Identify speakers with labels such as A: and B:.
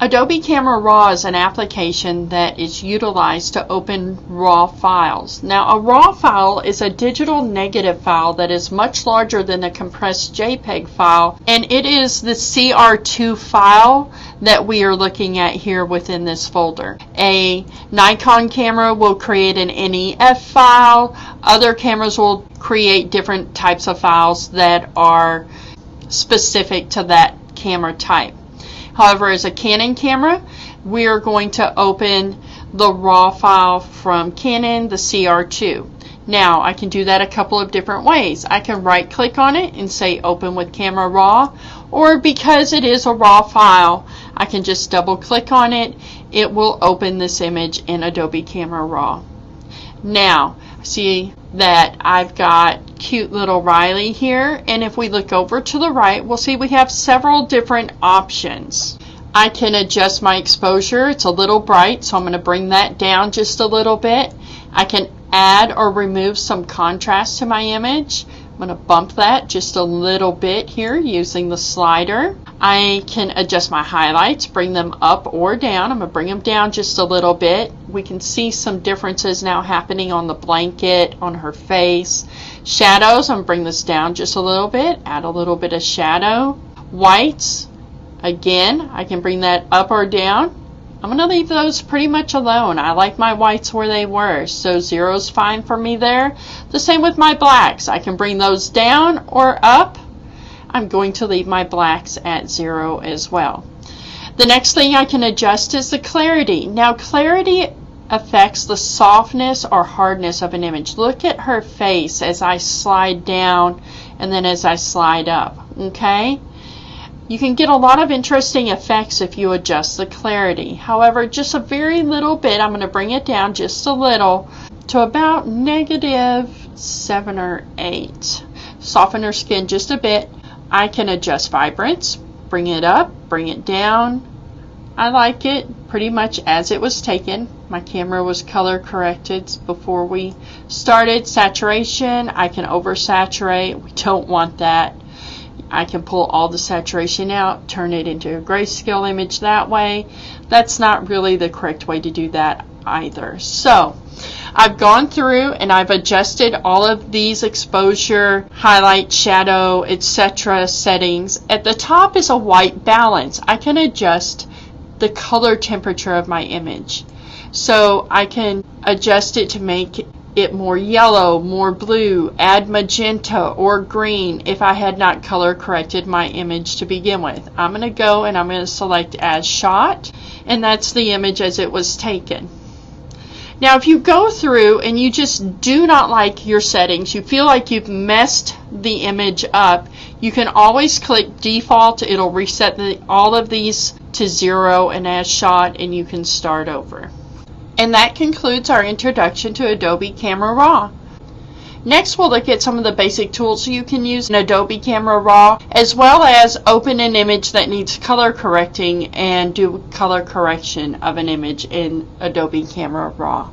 A: Adobe Camera Raw is an application that is utilized to open RAW files. Now, a RAW file is a digital negative file that is much larger than a compressed JPEG file, and it is the CR2 file that we are looking at here within this folder. A Nikon camera will create an NEF file. Other cameras will create different types of files that are specific to that camera type. However, as a Canon camera, we are going to open the RAW file from Canon, the CR2. Now, I can do that a couple of different ways. I can right click on it and say Open with Camera Raw, or because it is a RAW file, I can just double click on it. It will open this image in Adobe Camera Raw. Now, see that I've got cute little Riley here, and if we look over to the right, we'll see we have several different options. I can adjust my exposure. It's a little bright, so I'm going to bring that down just a little bit. I can add or remove some contrast to my image. I'm going to bump that just a little bit here using the slider. I can adjust my highlights, bring them up or down. I'm going to bring them down just a little bit. We can see some differences now happening on the blanket, on her face. Shadows, I'm going to bring this down just a little bit, add a little bit of shadow. Whites, again, I can bring that up or down. I'm going to leave those pretty much alone. I like my whites where they were, so 0 is fine for me there. The same with my blacks. I can bring those down or up. I'm going to leave my blacks at 0 as well. The next thing I can adjust is the clarity. Now, clarity affects the softness or hardness of an image. Look at her face as I slide down and then as I slide up, okay? You can get a lot of interesting effects if you adjust the clarity. However, just a very little bit, I'm going to bring it down just a little to about -7 or 8. Soften her skin just a bit. I can adjust vibrance, bring it up, bring it down. I like it pretty much as it was taken. My camera was color corrected before we started. Saturation, I can oversaturate. We don't want that. I can pull all the saturation out, turn it into a grayscale image that way. That's not really the correct way to do that either. So I've gone through and I've adjusted all of these exposure, highlight, shadow, etc. settings. At the top is a white balance. I can adjust the color temperature of my image. So I can adjust it to make it more yellow, more blue, add magenta or green if I had not color corrected my image to begin with. I'm going to go and I'm going to select as shot, and that's the image as it was taken. Now, if you go through and you just do not like your settings, you feel like you've messed the image up, you can always click default. It'll reset all of these to 0 and as shot, and you can start over. And that concludes our introduction to Adobe Camera Raw. Next, we'll look at some of the basic tools you can use in Adobe Camera Raw, as well as open an image that needs color correcting and do color correction of an image in Adobe Camera Raw.